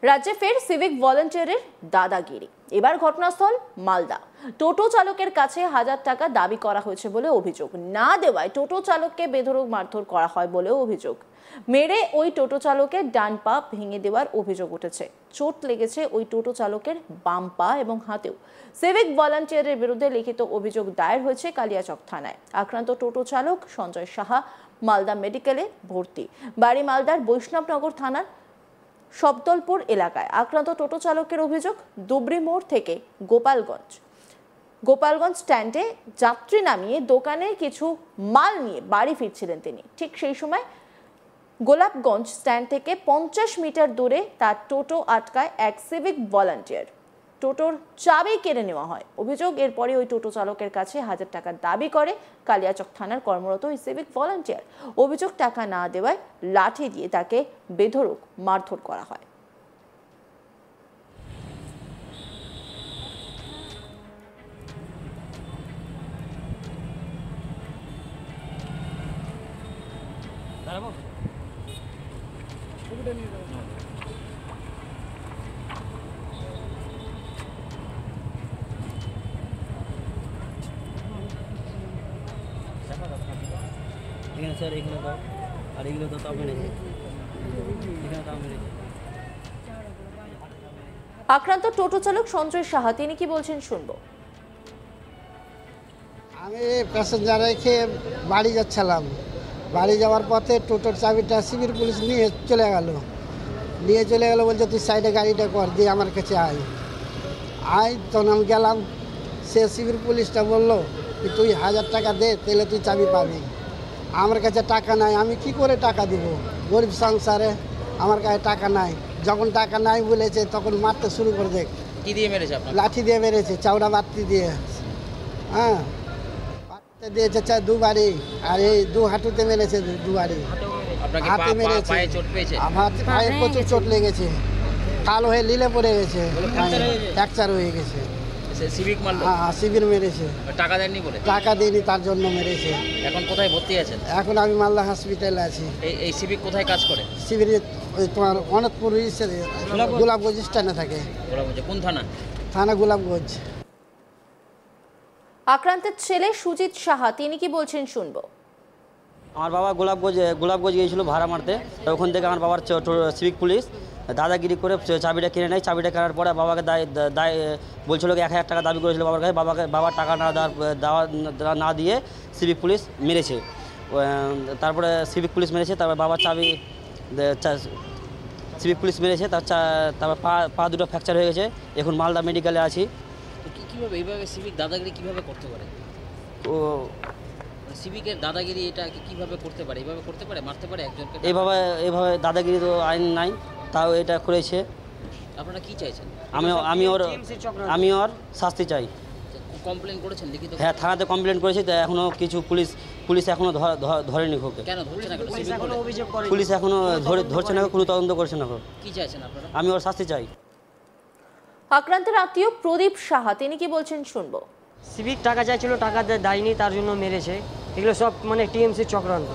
রাজ্যে ফের সিভিক ভলান্টিয়ারের দাদাগিরি। এবার ঘটনাস্থল মালদা। টোটো চালকের কাছে 1000 টাকা দাবি করা হয়েছে বলে অভিযোগ। না দেওয়ায় টোটো চালককে বেধড়ক মারধর করা হয় বলেও অভিযোগ। মেরে ওই টোটো চালকের ডান পা ভেঙে দেওয়ার অভিযোগ উঠেছে। চোট লেগেছে ওই টোটো চালকের বাম পা এবং হাতেও। সিভিক ভলান্টিয়ারের বিরুদ্ধে লিখিত অভিযোগ দায়ের হয়েছে কালিয়াচক থানায়। আক্রান্ত টোটো চালক সঞ্জয় সাহা মালদা মেডিকেলে ভর্তি। বাড়ি মালদার বৈষ্ণবনগর থানার সবদলপুর এলাকায়। আক্রান্ত টোটো চালকের অভিযোগ, দুবরি মোড় থেকে গোপালগঞ্জ স্ট্যান্ডে যাত্রী নামিয়ে দোকানে কিছু মাল নিয়ে বাড়ি ফিরছিলেন তিনি। ঠিক সেই সময় গোলাপগঞ্জ স্ট্যান্ড থেকে 50 মিটার দূরে তার টোটো আটকায় এক সিভিক ভলান্টিয়ার। টোটোর চাবি কেড়ে নেওয়া হয়। অভিযোগ, এরপরে ওই টোটো চালকের কাছে 1000 টাকা দাবি করে কালিয়াচক থানার কর্মরত ওই সিভিক ভলান্টিয়ার। অভিযোগ, টাকা না দেওয়ায় লাঠি দিয়ে তাকে বেধড়ক মারধর করা হয়। স্যার এখানে দাও, আর এগুলো তো তাও মেরেছে, এখানে তাও মেরেছে। আক্রান্ত টোটো চালক সঞ্জয় সাহা, তিনি কি বলছেন শুনবো। আমি প্যাসেঞ্জার রেখে বাড়ি যাচ্ছিলাম। বাড়ি যাওয়ার পথে টোটোর চাবিটা সিভিক পুলিশ নিয়ে চলে গেল। বলছে তুই সাইডে গাড়িটা কর, দিয়ে আমার কাছে আয়। তখন আমি গেলাম। সে সিভিক পুলিশটা বললো তুই 1000 টাকা দে, তাহলে তুই চাবি পাবি। আমার কাছে টাকা নাই, আমি কি করে টাকা দিব? গরিব সংসারে আমার কাছে টাকা নাই। যখন টাকা নাই বলেছে তখন মারতে শুরু করে দেখ। কি দিয়ে মেরেছে আপনার? লাঠি দিয়ে মেরেছে, চাউড়া বাতি দিয়ে। হ্যাঁ, বাড়িতে দিয়েছে দুবারই, আর এই 2 হাঁটুতে মেরেছে, দুবারই হাতে মেরেছে। আমার পায়ে প্রচুর চোট লেগেছে, কালো হয়ে লীলে পড়ে গেছে, ফ্র্যাকচার হয়ে গেছে। সিভিক মারলো? হ্যাঁ, সিভিক মেরেছে। টাকা দেননি বলে? টাকা দেয়নি, তার জন্য মেরেছে। এখন কোথায় ভর্তি আছেন? এখন আমি মালদা হসপিটালে আছি। এই সিভিক কোথায় কাজ করে? সিভিক তোমার অনতপুর গোলাপগঞ্জ স্ট্যান্ডে থাকে। কোন থানা? থানা গোলাপগঞ্জ। আক্রান্তের ছেলে সুজিত সাহা, তিনি কি বলছেন শুনবো। আমার বাবা গোলাপগঞ্জ গিয়েছিল ভাড়া মারতে। ওখান থেকে আমার বাবার সিভিক পুলিশ দাদাগিরি করে চাবিটা কিনে নেয়। চাবিটা কেনার পরে বাবাকে দায় বলছিল 1000 টাকা দাবি করেছিল বাবার কাছে। বাবা টাকা না দিয়ে সিভিক পুলিশ মেরেছে। তারপরে সিভিক পুলিশ মেরেছে, তারপরে বাবার চাবি সিভিক পুলিশ মেরেছে। তারপর পা দুটো ফ্র্যাকচার হয়ে গেছে। এখন মালদা মেডিকেলে আছি। কীভাবে এইভাবে সিভিক দাদাগিরি কীভাবে করতে পারে? ও সিভিকের দাদাগিরি এটা কীভাবে করতে পারে? এইভাবে করতে পারে, মারতে পারে একজনকে? এইভাবে দাদাগিরি তো আইন নাই, তাও এটা করেছে। আপনারা কি চাইছেন? আমি ওর শাস্তি চাই। কমপ্লেন করেছেন লিখিত? হ্যাঁ, থানাতে কমপ্লেন করেছি। তো এখনও কিছু পুলিশ এখনও ধরেনি ওকে। কেন ধরছে না? পুলিশ এখনও ধরছে না, কোনো তদন্ত করছে না। কি চাইছেন আপনারা? আমি ওর শাস্তি চাই। আক্রান্তের আত্মীয় প্রদীপ সাহা, তিনি কি বলছেন শুনবো। সিভিক টাকা চাইছিল, টাকা দেয়নি, তার জন্য মেরেছে। এগুলো সব টিএমসির চক্রান্ত।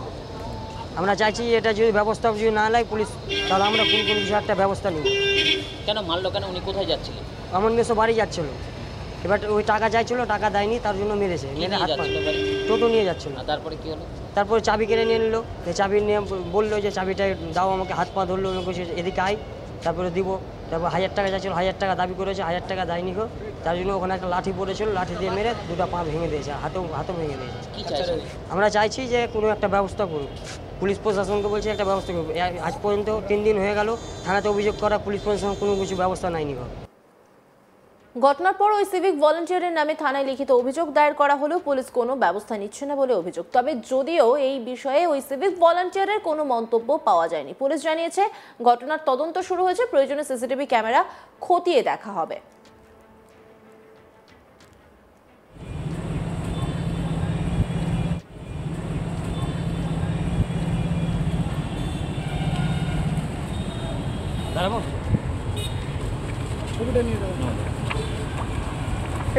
আমরা চাইছি এটা যদি ব্যবস্থা যদি না নেয় পুলিশ, তাহলে আমরা কোন কিছু একটা ব্যবস্থা নিই। কেন মারলো? কেন? উনি কোথায় যাচ্ছিলেন? আমার মেসো বাড়ি যাচ্ছিল। এবার ওই টাকা চাইছিল, টাকা দেয়নি, তার জন্য মেরেছে। টোটো নিয়ে যাচ্ছিল। তারপরে কি হলো? তারপরে চাবি কেড়ে নিয়ে নিল। চাবি নিয়ে বললো যে চাবিটা দাও আমাকে, হাত পা ধরলো, এদিকে আয়, তারপরে দিব। তারপর 1000 টাকা চাইছিল, 1000 টাকা দাবি করেছে, 1000 টাকা দেয়নি গো। তার জন্য ওখানে একটা লাঠি পড়েছিল, লাঠি দিয়ে মেরে 2টা পা ভেঙে দিয়েছে, হাতও ভেঙে দিয়েছে। আমরা চাইছি যে কোনো একটা ব্যবস্থা করুক। পুলিশ প্রশাসনকে বলছে একটা ব্যবস্থা করুক। আজ পর্যন্ত 3 দিন হয়ে গেল থানাতে অভিযোগ করা, পুলিশ প্রশাসন কোনো কিছু ব্যবস্থা নেয়নি গো। ঘটনার পর ওই সিভিক ভলান্টিয়ারের নামে থানায় লিখিত অভিযোগ দায়ের করা হলেও পুলিশ কোনো ব্যবস্থা নিচ্ছে না বলে অভিযোগ। তবে যদিও এই বিষয়ে ওই সিভিক ভলান্টিয়ারের কোনো মন্তব্য পাওয়া যায়নি। পুলিশ জানিয়েছে ঘটনার তদন্ত শুরু হয়েছে, প্রয়োজনে সিসিটিভি ক্যামেরা খতিয়ে দেখা হবে।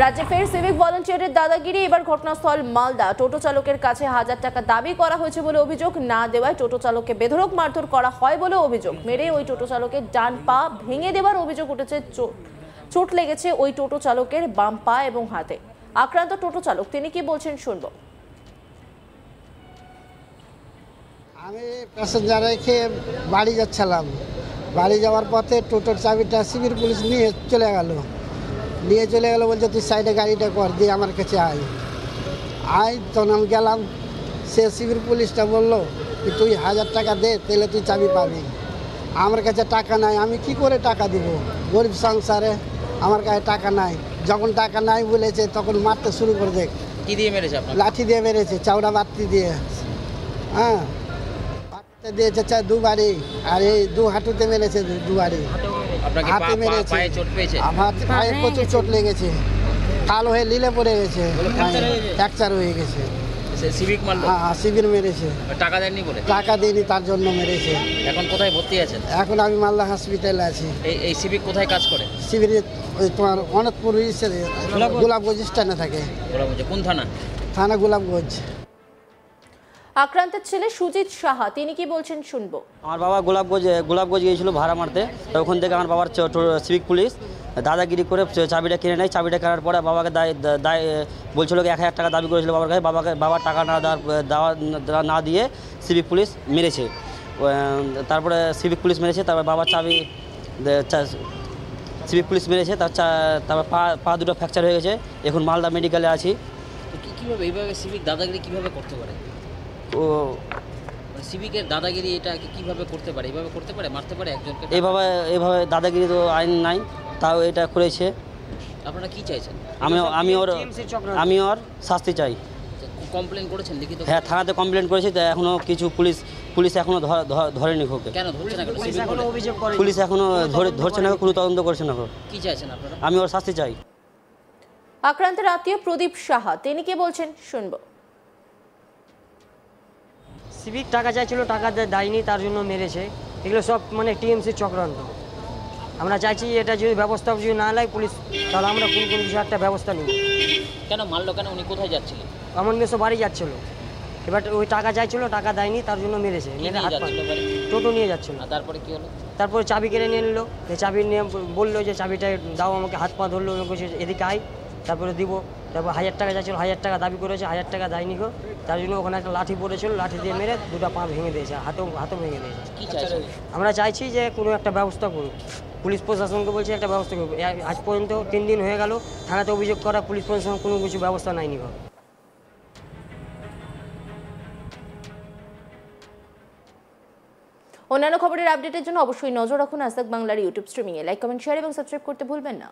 রাজ্যে ফের সিভিক ভলান্টিয়ারের দাদাগিরি। এবার ঘটনাস্থল মালদা। টোটো চালকের কাছে 1000 টাকা দাবি করা হয়েছে বলে অভিযোগ। না দেওয়ায় টোটো চালককে বেধড়ক মারধর করা হয় বলে অভিযোগ। মেরে ওই টোটো চালকের ডান পা ভেঙে দেওয়ার অভিযোগ উঠেছে। চোট লেগেছে ওই টোটো চালকের বাম পা এবং হাতে। আক্রান্ত টোটো চালক তিনি কি বলছেন শুনবো। আমি প্যাসেঞ্জার রেখে বাড়ি যাচ্ছিলাম, বাড়ি যাওয়ার পথে টোটোর চাবিটা সিভিল পুলিশ নিয়ে চলে গেল বলছে তুই সাইডে গাড়িটা কর, দিয়ে আমার কাছে আয় তখন আমি গেলাম। সে সিভিল পুলিশটা বললো যে তুই 1000 টাকা দে, তাহলে তুই চাবি পাবি। আমার কাছে টাকা নাই, আমি কি করে টাকা দিব? গরিব সংসারে আমার কাছে টাকা নাই। যখন টাকা নাই বলেছে তখন মারতে শুরু করে দেখ। কি দিয়ে মেরেছে আপনাকে? লাঠি দিয়ে মেরেছে, চাউড়া বাতি দিয়ে। হ্যাঁ, বাতিতে দিয়েছে দুবারই, আর এই দু হাঁটুতে মেরেছে দুবারই। আপনাকে হাতে মেরেছে, পায়ে চোট পেয়েছে? আমার পায়ে প্রচুর চোট লেগেছে, কালো হয়ে লীলে পড়ে গেছে, ফ্র্যাকচার হয়ে গেছে। সিভিক মারলো? হ্যাঁ, শিবির মেরেছে। টাকা দেননি বলে? টাকা দিইনি, তার জন্য মেরেছে। এখন কোথায় ভর্তি আছেন? এখন আমি মালদা হসপিটালে আছি। এই সিভিক কোথায় কাজ করে? শিবিরে ওই তোমার অনতপুর গোলাপগঞ্জ স্ট্যান্ডে থাকে। কোন থানা? থানা গোলাপগঞ্জ। আক্রান্তের ছেলে সুজিত সাহা তিনি কি বলছেন শুনবো। আমার বাবা গোলাপগঞ্জ গিয়েছিল ভাড়া মারতে। তো ওখান থেকে আমার বাবার সিভিক পুলিশ দাদাগিরি করে চাবিটা কিনে নেয়। চাবিটা কেনার পরে বাবাকে দায় বলছিল 1000 টাকা দাবি করেছিল বাবার কাছে। বাবার টাকা না দিয়ে সিভিক পুলিশ মেরেছে। তারপরে সিভিক পুলিশ মেরেছে, তারপর বাবার চাবি সিভিক পুলিশ মেরেছে। তারপর পা দুটো ফ্র্যাকচার হয়ে গেছে। এখন মালদা মেডিকেলে আছি। কীভাবে এইভাবে সিভিক দাদাগিরি কীভাবে করতে পারে? ও সিভিকের দাদাগিরি এটা কিভাবে করতে পারে? এইভাবে করতে পারে, মারতে পারে একজনকে? এইভাবে দাদাগিরি তো আইন নাই, তাও এটা করেছে। আপনারা কি চাইছেন? আমি ওর শাস্তি চাই। কমপ্লেন করেছেন লিখিত? হ্যাঁ, থানাতে কমপ্লেন করেছি। তো এখনও কিছু পুলিশ এখনও ধরেনি ওকে। কেন ধরছে না? পুলিশ এখনও ধরছে না, কোনো তদন্ত করছে না। কি চাইছেন আপনারা? আমি ওর শাস্তি চাই। আক্রান্তের আত্মীয় প্রদীপ সাহা তিনি কি বলছেন শুনবো। সিভিক টাকা চাইছিল, টাকা দেয়নি, তার জন্য মেরেছে। এগুলো সব মানে টিএমসির চক্রান্ত। আমরা চাইছি এটা যদি ব্যবস্থা যদি না নেয় পুলিশ, তাহলে আমরা কোন কিছু একটা ব্যবস্থা নিব। কেন মারলো? কেন? উনি কোথায় যাচ্ছিলেন? আমার মেয়ে সব বাড়ি যাচ্ছিল, এবার ওই টাকা চাইছিল, টাকা দেয়নি, তার জন্য মেরেছে। মেরে হাত পা টোটো নিয়ে যাচ্ছিল। তারপরে কি হলো? তারপরে চাবি কেড়ে নিয়ে নিল। চাবি নিয়ে বললো যে চাবিটা দাও আমাকে, হাত পা ধরলো, এদিকে আয়, তারপরে দিব। তারপর 1000 টাকা চাইছিল, 1000 টাকা দাবি করেছে, 1000 টাকা দেয়নি গো। তার জন্য ওখানে একটা লাঠি পড়েছিল, লাঠি দিয়ে মেরে দুটো পা ভেঙে দিয়েছে, হাতও ভেঙে দিয়েছে। কি চাইছেন? আমরা চাইছি যে কোনো একটা ব্যবস্থা করুক, পুলিশ প্রশাসনকে বলছে একটা ব্যবস্থা করুক। আজ পর্যন্ত 3 দিন হয়ে গেল থানাতে অভিযোগ করা, পুলিশ প্রশাসন কোনো কিছু ব্যবস্থা নেয়নি গো। অন্যান্য খবরের আপডেটের জন্য অবশ্যই নজর রাখুন আজ তাক বাংলার ইউটিউব স্ট্রিমিংয়ে। লাইক, কমেন্ট, শেয়ার এবং সাবস্ক্রাইব করতে ভুলবেন না।